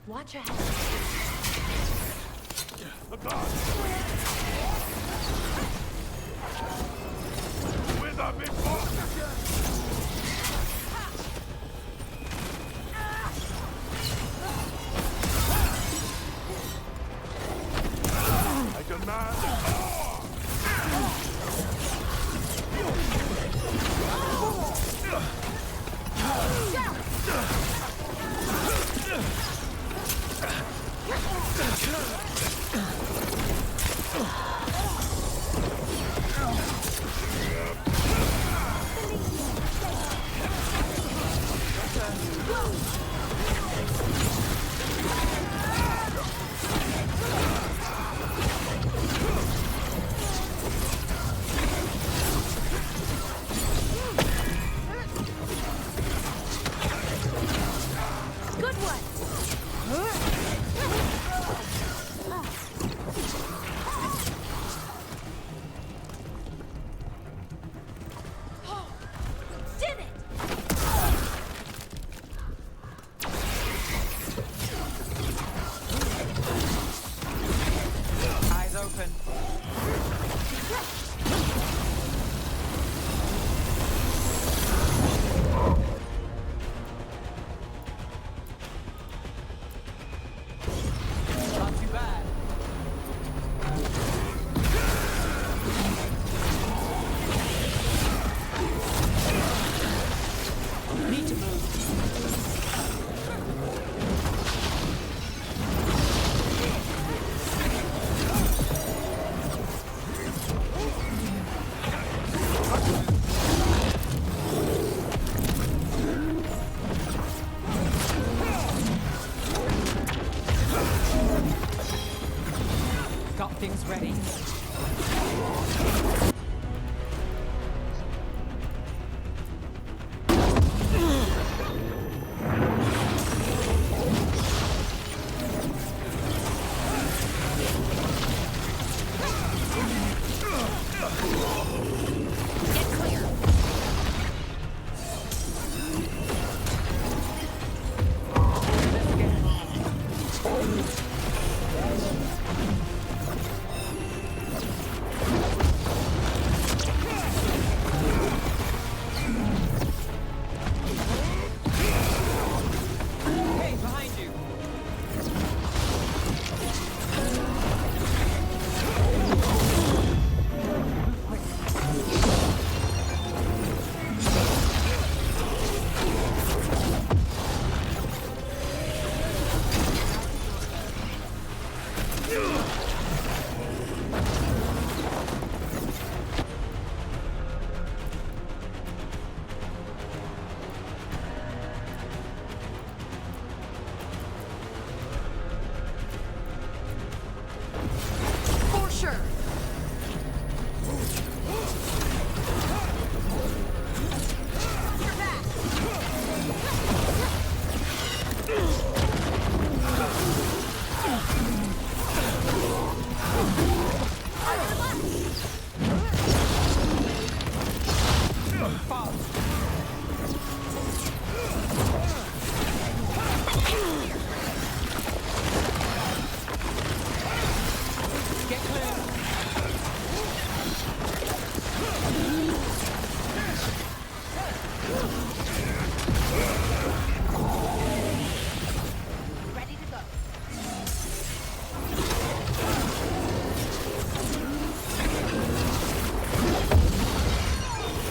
Watch your head. The guard! With a big boss! I demand Good one. Did it! Eyes open. Not too bad. Need to move. Got things ready. Get clear. Hey, behind you. For sure. You're back. Get clear. Ready to go.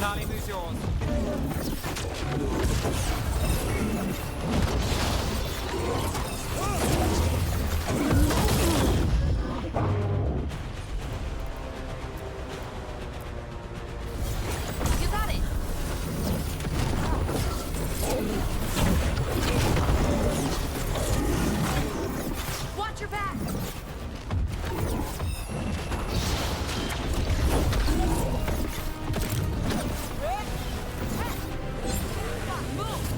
Nali, who's yours? You got it. Watch your back. Move.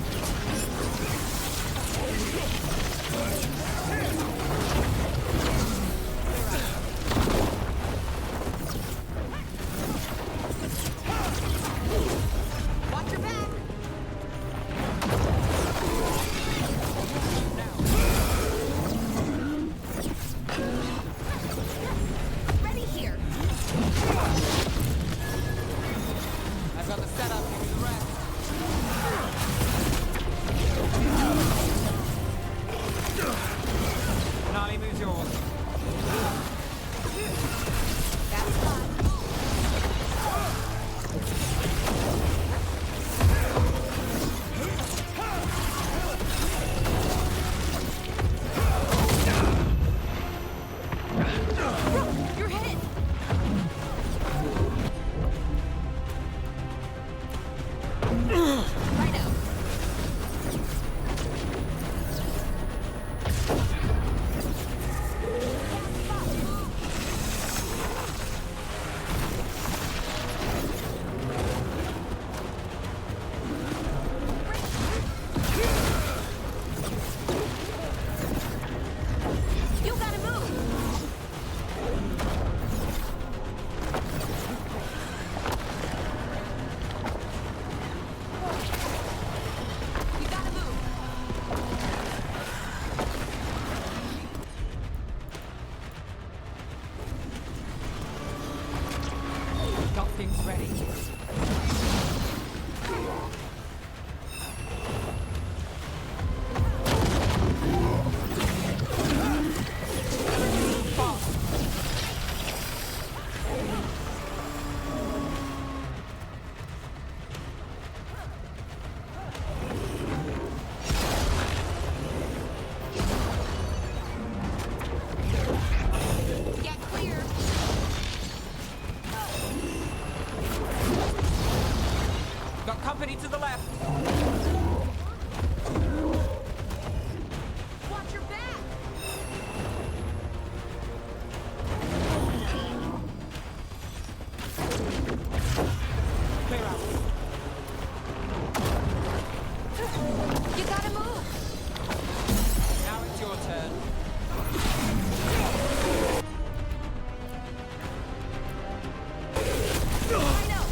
Righto. You gotta move. You gotta move. Got things ready. Get clear. Got company to the left. Watch your back. Clear out. You gotta move. Now it's your turn. I know.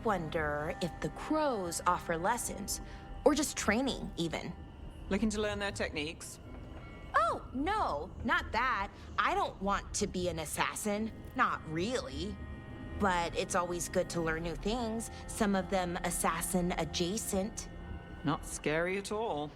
wonder if the crows offer lessons, or just training, even. Looking to learn their techniques? Oh, no, not that. I don't want to be an assassin. Not really. But it's always good to learn new things, some of them assassin adjacent. Not scary at all.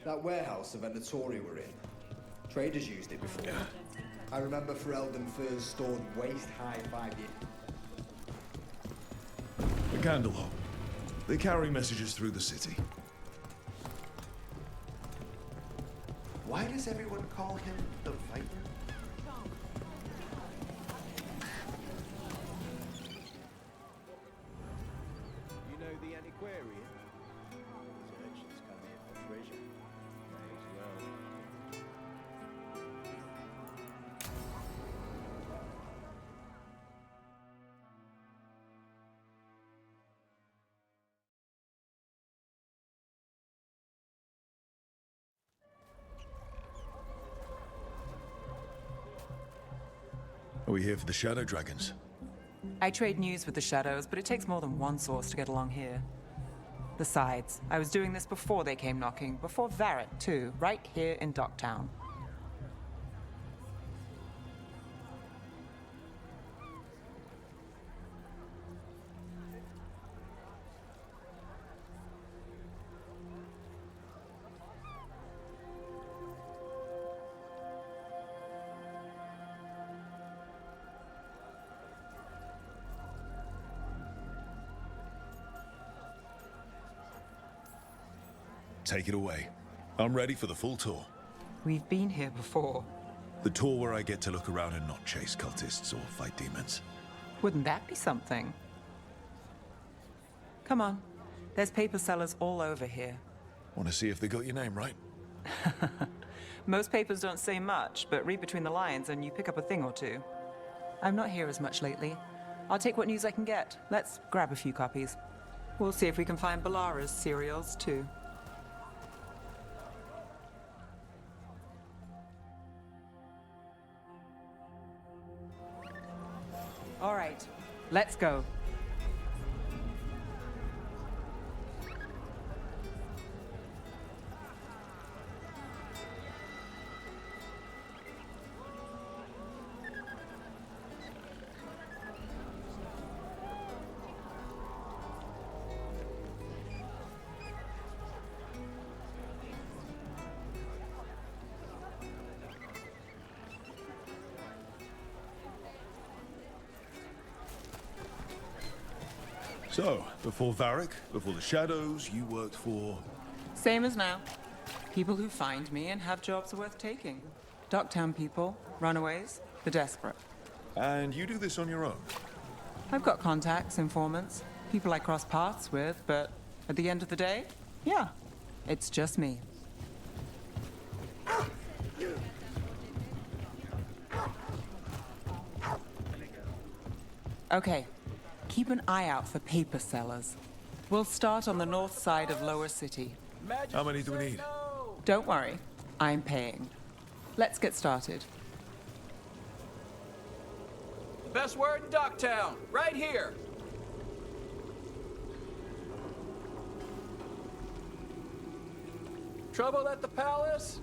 That warehouse the Venatori were in, traders used it before. I remember Ferelden furs stored waist-high 5 years. The Candlehop. They carry messages through the city. Why does everyone call him the Viper? You know the antiquarian? Urchins come here for treasure. May as well. Are we here for the Shadow Dragons? I trade news with the Shadows, but it takes more than one source to get along here. Besides, I was doing this before they came knocking, before Varric, too, right here in Docktown. Take it away. I'm ready for the full tour. We've been here before. The tour where I get to look around and not chase cultists or fight demons. Wouldn't that be something? Come on. There's paper sellers all over here. Want to see if they got your name right? Most papers don't say much, but read between the lines and you pick up a thing or two. I'm not here as much lately. I'll take what news I can get. Let's grab a few copies. We'll see if we can find Balara's cereals, too. All right, let's go. So, before Varric, before the Shadows, you worked for... Same as now. People who find me and have jobs worth taking. Docktown people, runaways, the desperate. And you do this on your own? I've got contacts, informants, people I cross paths with, but at the end of the day, yeah, it's just me. Okay, keep an eye out for paper sellers. We'll start on the north side of Lower City. How many do we need? Don't worry, I'm paying. Let's get started. Best word in Docktown, right here. Trouble at the palace?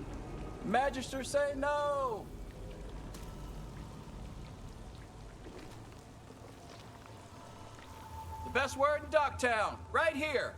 Magister say no! The best word in Ducktown, right here!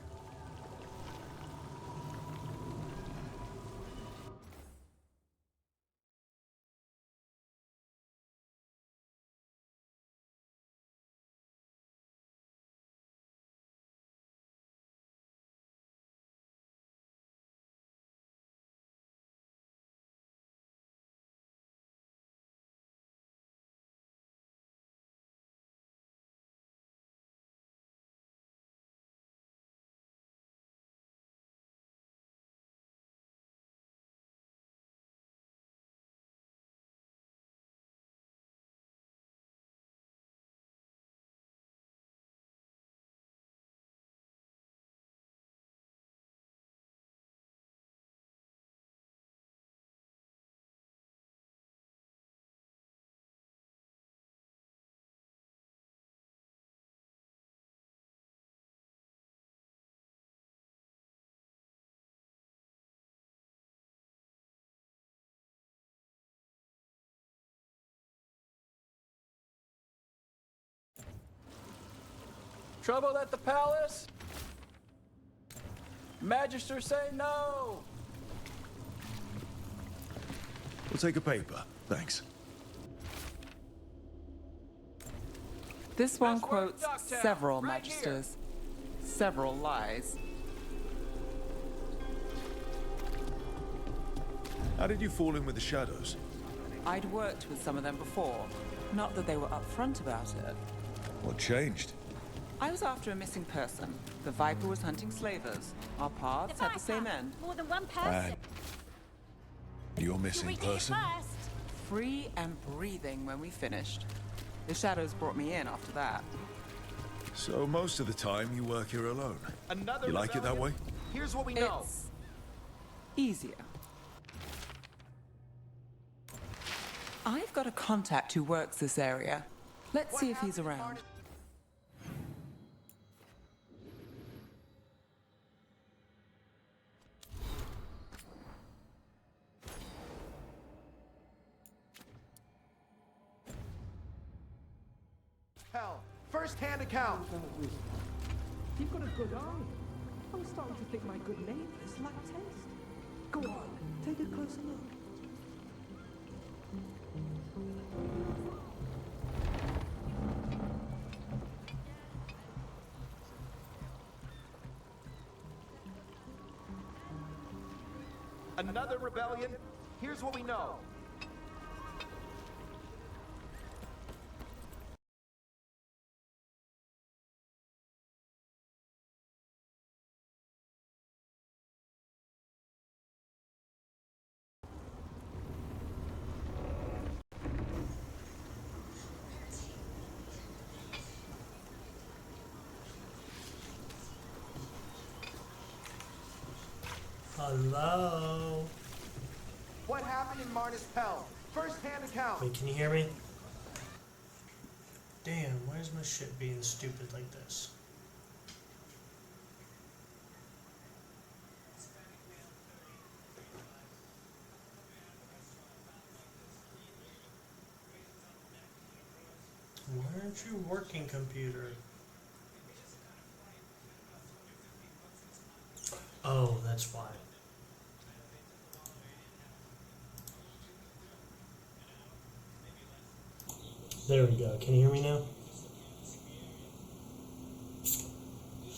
Trouble at the palace? Magister say no! We'll take a paper. Thanks. This one Best word in quotes Ducktown, several right magisters, several lies. How did you fall in with the shadows? I'd worked with some of them before. Not that they were upfront about it. What changed? I was after a missing person. The Viper was hunting slavers. Our paths had the same end. More than one person. And you're missing We did it person? first. Free and breathing when we finished. The shadows brought me in after that. So most of the time you work here alone. Another You like it that way? rebellion? Here's what we know. It's easier. I've got a contact who works this area. Let's see if he's around. Hell, first-hand account. You've got a good eye. I'm starting to think my good name is like taste. Go on, take a closer look. Another rebellion? Here's what we know. Hello? What happened in Marnus Pell? First-hand account. Wait, can you hear me? Damn, why is my shit being stupid like this? Why aren't you working, computer? Oh, that's why. There we go. Can you hear me now?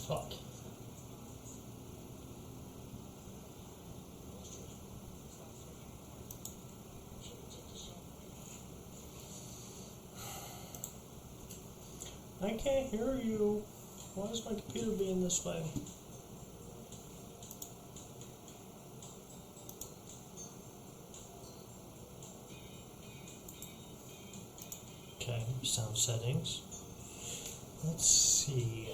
Fuck. I can't hear you. Why is my computer being this way? Okay, sound settings. Let's see.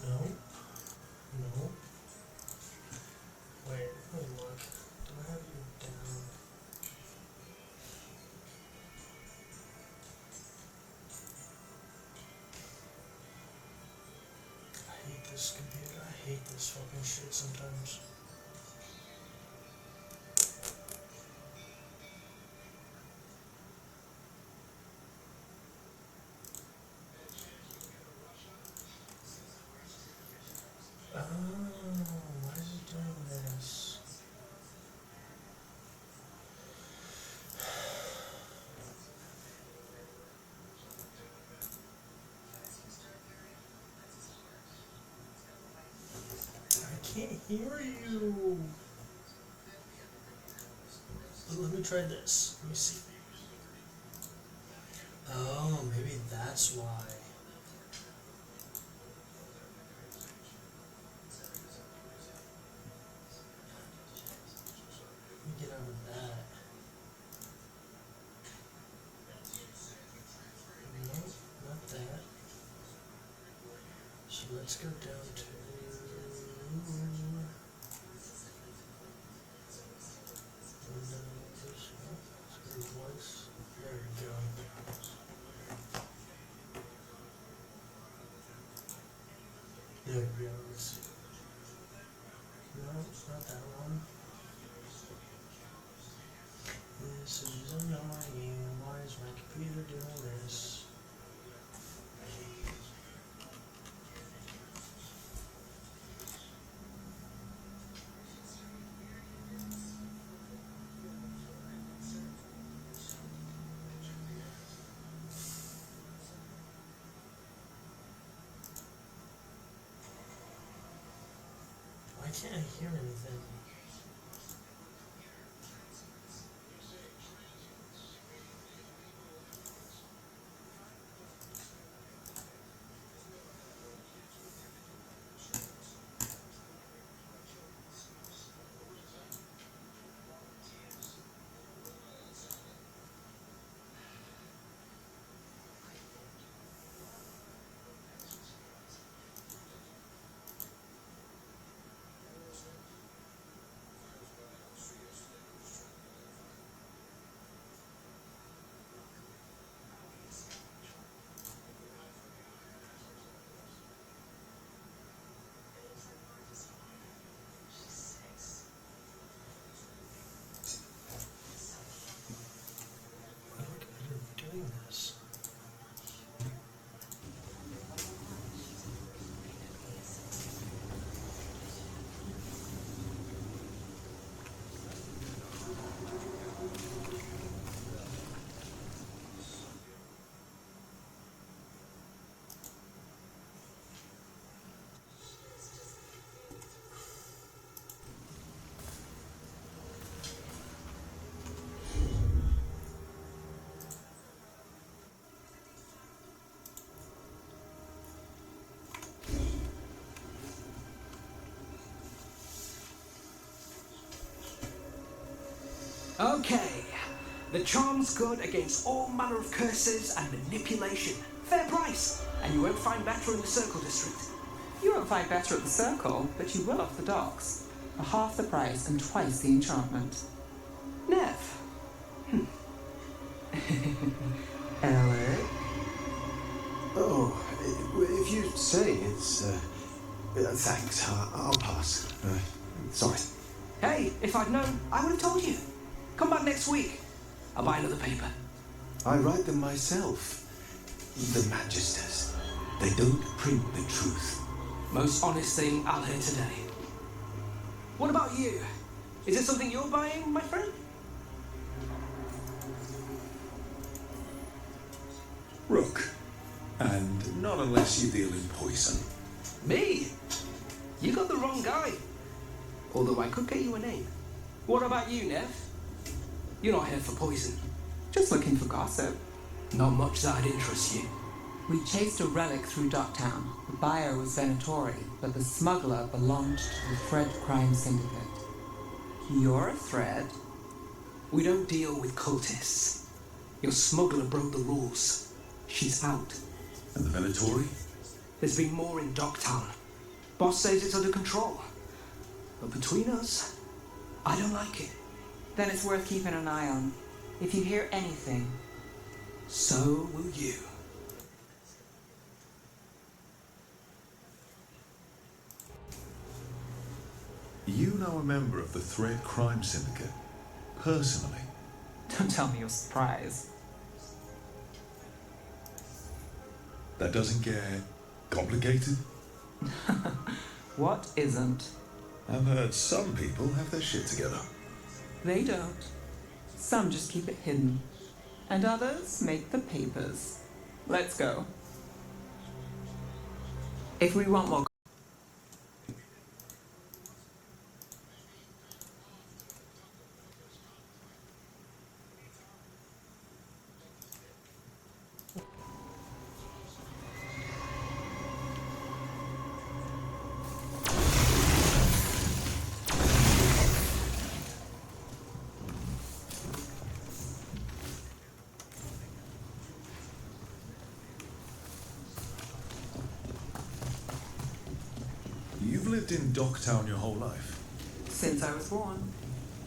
No. No. Wait, let me look. Do I have you down? this computer. I hate this fucking shit sometimes. Oh, why is it doing this? I can't hear you. Let me try this. Let me see. Oh, maybe that's why. Let me get out of that. No, not that. So let's go down to Windows. Let's go once. There we go. There we go. Let's see. No, it's not that one. This is annoying. Why is my computer doing this? Why can't I hear anything? Why would I be doing this? Okay. The charm's good against all manner of curses and manipulation. Fair price. And you won't find better in the Circle District. You won't find better at the Circle, but you will off the docks. For half the price and twice the enchantment. Nev. Hello? Oh, if you say it's... thanks, I'll pass. Sorry. Hey, if I'd known, I would have told you. Come back next week. I'll buy another paper. I write them myself. The Magisters. They don't print the truth. Most honest thing I'll hear today. What about you? Is it something you're buying, my friend? Rook. And not unless you deal in poison. Me? You got the wrong guy. Although I could get you a name. What about you, Nev? You're not here for poison. Just looking for gossip. Not much that'd interest you. We chased a relic through Docktown. The buyer was Venatori, but the smuggler belonged to the Thread Crime Syndicate. You're a Thread? We don't deal with cultists. Your smuggler broke the rules. She's out. And the Venatori? There's been more in Docktown. Boss says it's under control. But between us, I don't like it. Then it's worth keeping an eye on. If you hear anything, so will you. know a member of the Thread Crime Syndicate? Personally? Don't tell me you're surprised. That doesn't get complicated? What isn't? I've heard some people have their shit together. They don't. Some just keep it hidden. And others make the papers. Let's go. If we want more... You've lived in Docktown your whole life? Since I was born.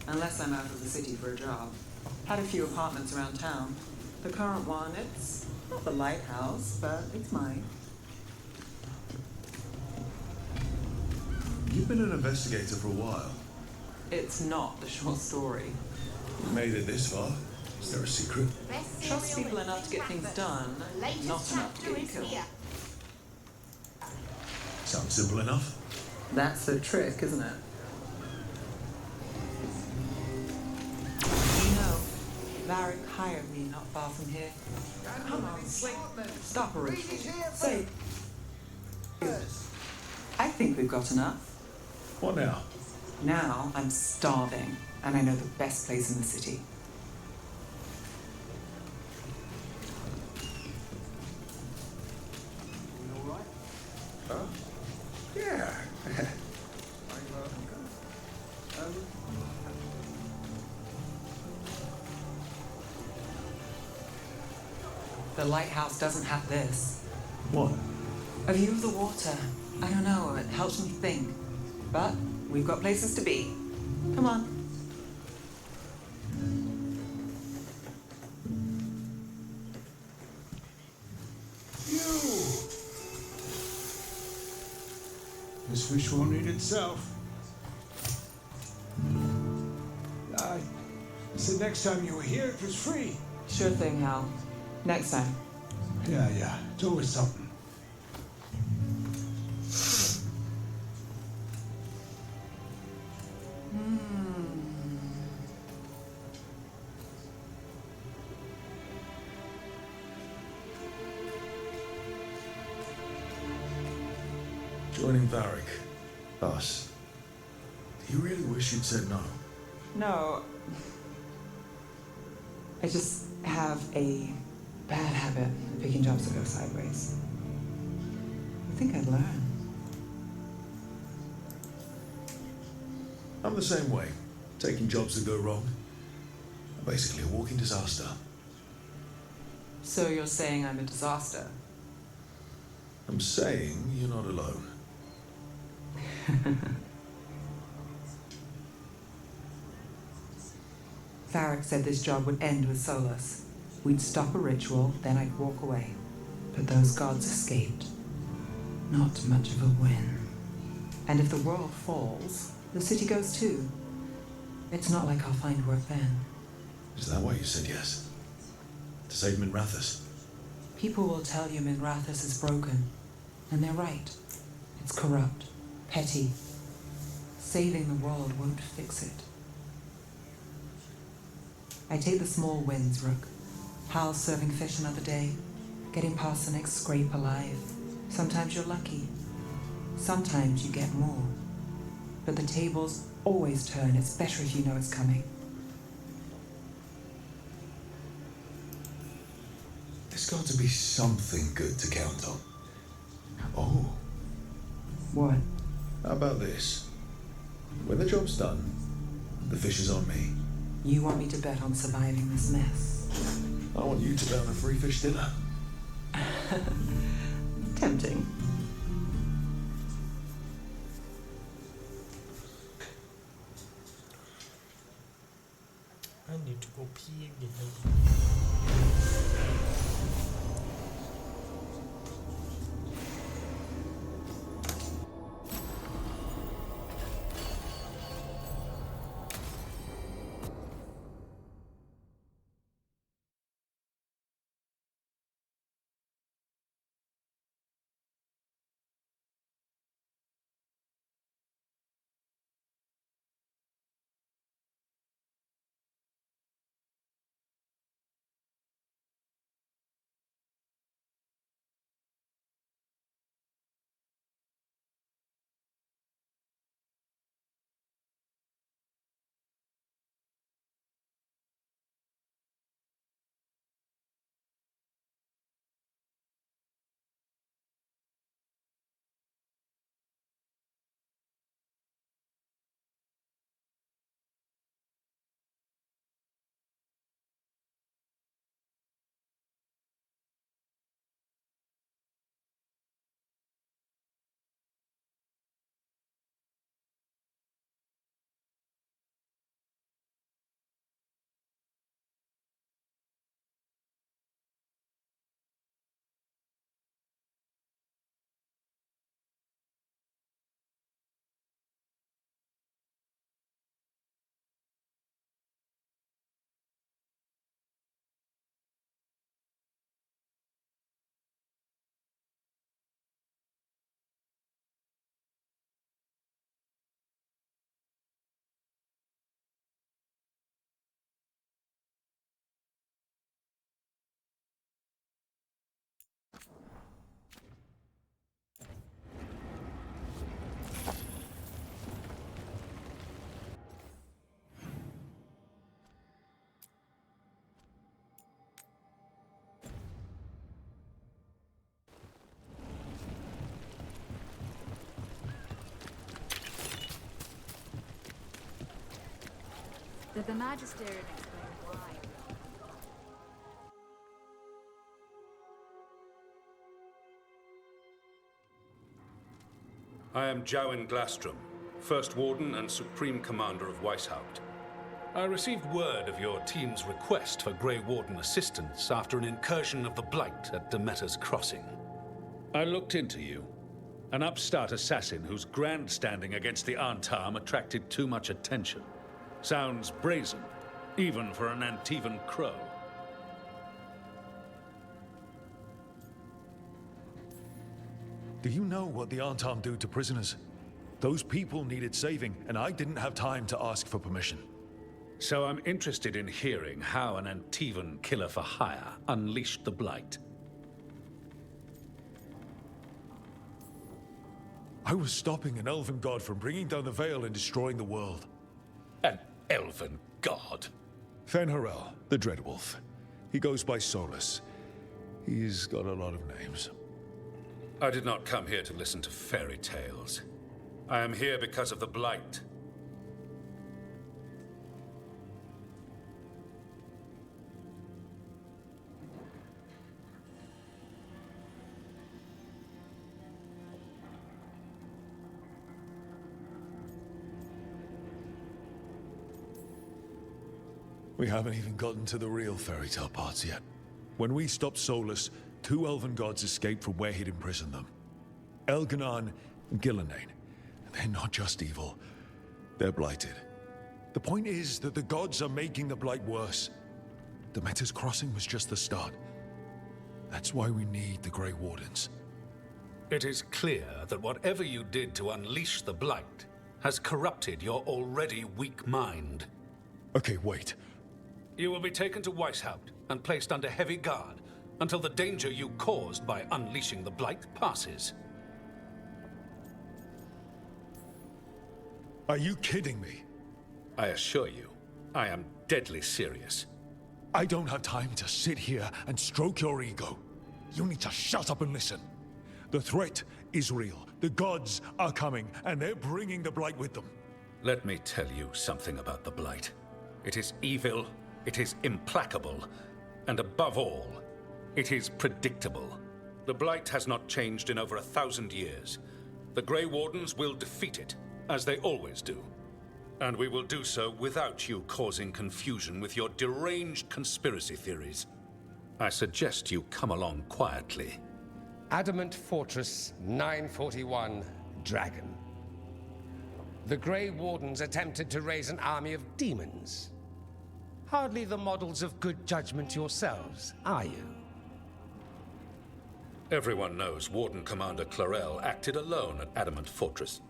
Unless I'm out of the city for a job. Had a few apartments around town. The current one, it's not the lighthouse, but it's mine. You've been an investigator for a while. It's not the short story. You made it this far. Is there a secret? Trust people enough to get things done, not enough to get killed. Sounds simple enough. That's the trick, isn't it? You know, Varric hired me not far from here. Come on, stop a ritual. Say, I think we've got enough. What now? Now I'm starving, and I know the best place in the city. You all right? Huh? Yeah. The lighthouse doesn't have this. What? A view of the water. I don't know, it helps me think. But we've got places to be. Come on. This fish won't eat itself. I said next time you were here, it was free. Sure thing, Hal. Next time. Yeah. It's always something. Joining Varric. Us. Do you really wish you'd said no? No. I just have a bad habit of picking jobs that go sideways. I think I'd learn. I'm the same way. Taking jobs that go wrong. I'm basically a walking disaster. So you're saying I'm a disaster? I'm saying you're not alone. Varric said this job would end with Solus. We'd stop a ritual, then I'd walk away. But those gods escaped. Not much of a win. And if the world falls, the city goes too. It's not like I'll find work then. Is that why you said yes? To save Minrathous? People will tell you Minrathous is broken. And they're right. It's corrupt, petty. Saving the world won't fix it. I take the small wins, Rook. Hal serving fish another day. Getting past the next scrape alive. Sometimes you're lucky. Sometimes you get more. But the tables always turn. It's better if you know it's coming. There's got to be something good to count on. Oh, What? how about this? When the job's done, the fish is on me. You want me to bet on surviving this mess? I want you to bet on a free fish dinner. Tempting. I need to go pee again. Did the Magisterium explain why? I am Jowen Glastrom, First Warden and Supreme Commander of Weishaupt. I received word of your team's request for Grey Warden assistance after an incursion of the Blight at Demeter's Crossing. I looked into you. An upstart assassin whose grandstanding against the Antam attracted too much attention. Sounds brazen, even for an Antivan crow. Do you know what the Antam do to prisoners? Those people needed saving, and I didn't have time to ask for permission. So I'm interested in hearing how an Antivan killer for hire unleashed the Blight. I was stopping an elven god from bringing down the Veil and destroying the world. An elven god? Fen'Harel, the Dreadwolf. He goes by Solus. He's got a lot of names. I did not come here to listen to fairy tales. I am here because of the Blight. We haven't even gotten to the real fairy tale parts yet. When we stopped Solus, 2 elven gods escaped from where he'd imprisoned them. Elganan and Gillenane. They're not just evil. They're blighted. The point is that the gods are making the Blight worse. Demeter's Crossing was just the start. That's why we need the Grey Wardens. It is clear that whatever you did to unleash the Blight has corrupted your already weak mind. Okay, wait. You will be taken to Weishaupt and placed under heavy guard until the danger you caused by unleashing the Blight passes. Are you kidding me? I assure you, I am deadly serious. I don't have time to sit here and stroke your ego. You need to shut up and listen. The threat is real. The gods are coming, and they're bringing the Blight with them. Let me tell you something about the Blight. It is evil, it is implacable, and above all, it is predictable. The Blight has not changed in over 1,000 years. The Grey Wardens will defeat it, as they always do. And we will do so without you causing confusion with your deranged conspiracy theories. I suggest you come along quietly. Adamant Fortress 941, Dragon. The Grey Wardens attempted to raise an army of demons. Hardly the models of good judgment yourselves, are you? Everyone knows Warden Commander Clarel acted alone at Adamant Fortress.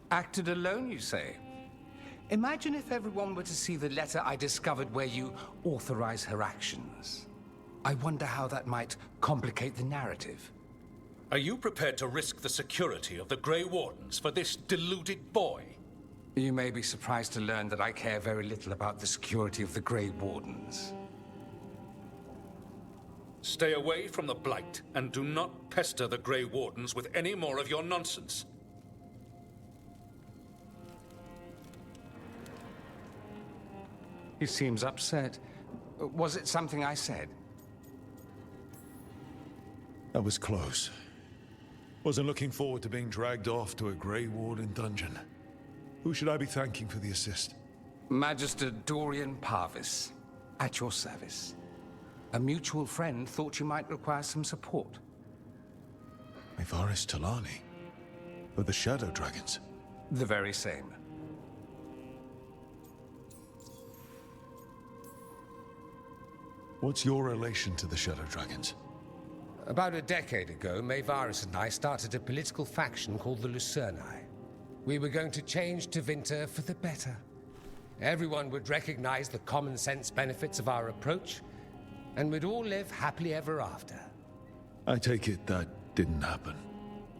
Acted alone, you say? Imagine if everyone were to see the letter I discovered where you authorize her actions. I wonder how that might complicate the narrative. Are you prepared to risk the security of the Grey Wardens for this deluded boy? You may be surprised to learn that I care very little about the security of the Grey Wardens. Stay away from the Blight, and do not pester the Grey Wardens with any more of your nonsense. He seems upset. Was it something I said? That was close. Wasn't looking forward to being dragged off to a Grey Warden dungeon. Who should I be thanking for the assist? Magister Dorian Parvis, at your service. A mutual friend thought you might require some support. Mevaris Talani? Of the Shadow Dragons? The very same. What's your relation to the Shadow Dragons? About a decade ago, Mevaris and I started a political faction called the Lucerni. We were going to change Tevinter for the better. Everyone would recognize the common sense benefits of our approach, and we'd all live happily ever after. I take it that didn't happen.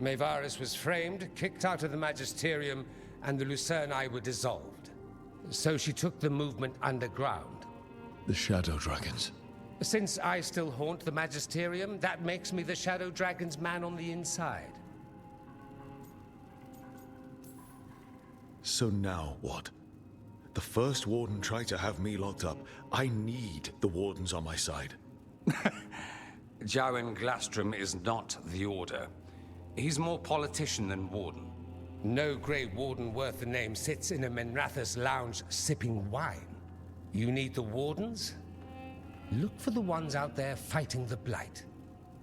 Mevaris was framed, kicked out of the Magisterium, and the Lucerni were dissolved. So she took the movement underground. The Shadow Dragons. Since I still haunt the Magisterium, that makes me the Shadow Dragon's man on the inside. So now what? The First Warden tried to have me locked up. I need the Wardens on my side. Jowen Glastrom is not the Order. He's more politician than Warden. No Grey Warden worth the name sits in a Menrathus lounge sipping wine. You need the Wardens? Look for the ones out there fighting the Blight.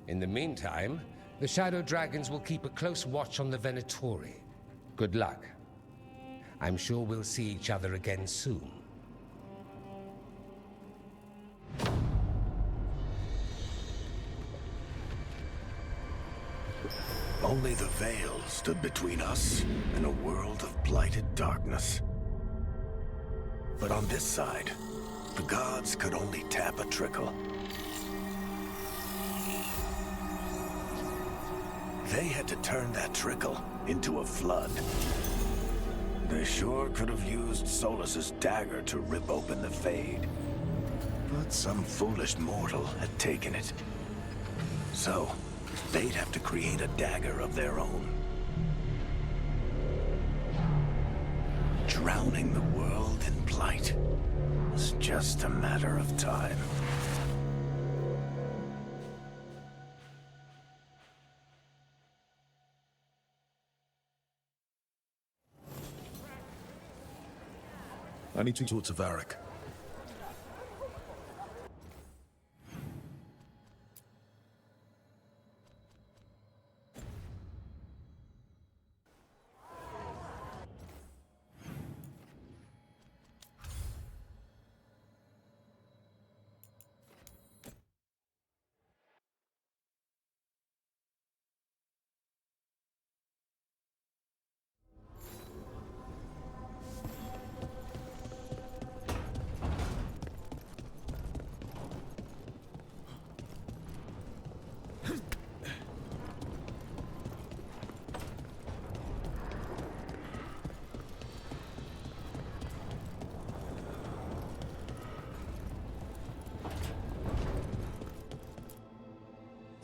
In the meantime, the Shadow Dragons will keep a close watch on the Venatori. Good luck. I'm sure we'll see each other again soon. Only the Veil stood between us and a world of blighted darkness. But on this side, the gods could only tap a trickle. They had to turn that trickle into a flood. They sure could have used Solus's dagger to rip open the Fade. But some foolish mortal had taken it. So, they'd have to create a dagger of their own. Drowning the world in blight was just a matter of time. I need to talk to Varric.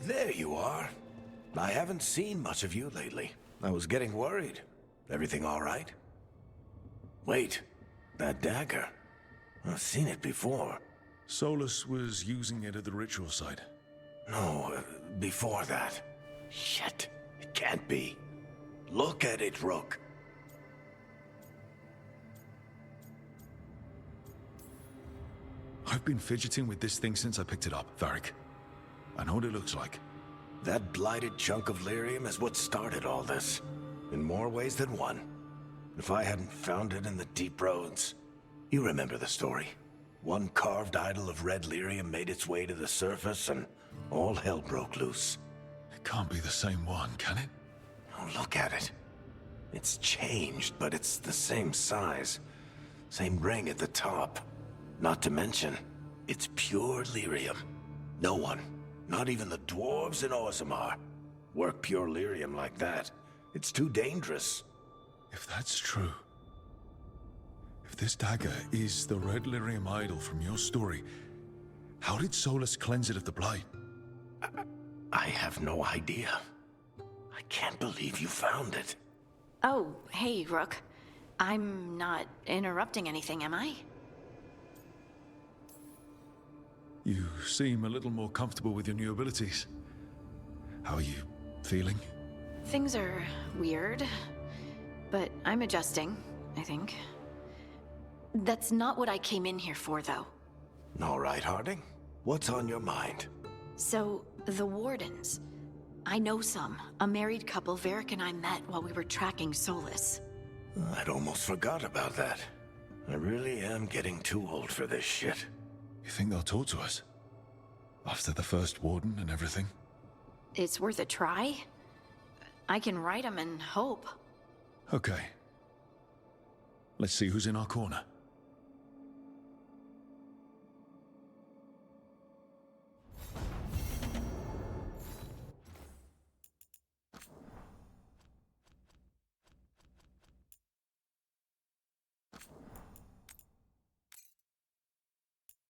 There you are. I haven't seen much of you lately. I was getting worried. Everything all right? Wait, that dagger. I've seen it before. Solus was using it at the ritual site. No, before that. Shit, it can't be. Look at it, Rook. I've been fidgeting with this thing since I picked it up, Varric. I know what it looks like. That blighted chunk of lyrium is what started all this. In more ways than one. If I hadn't found it in the deep roads... You remember the story. One carved idol of red lyrium made its way to the surface and all hell broke loose. It can't be the same one, can it? Oh, look at it. It's changed, but it's the same size. Same ring at the top. Not to mention, it's pure lyrium. No one, not even the dwarves in Orzammar, work pure lyrium like that. It's too dangerous. If that's true... If this dagger is the red lyrium idol from your story, how did Solus cleanse it of the blight? I have no idea. I can't believe you found it. Oh, hey, Rook. I'm not interrupting anything, am I? You seem a little more comfortable with your new abilities. How are you feeling? Things are weird, but I'm adjusting, I think. That's not what I came in here for, though. All right, Harding. What's on your mind? So, the Wardens. I know some. A married couple Varric and I met while we were tracking Solus. I'd almost forgot about that. I really am getting too old for this shit. You think they'll talk to us? After the First Warden and everything? It's worth a try. I can write them and hope. Okay. Let's see who's in our corner.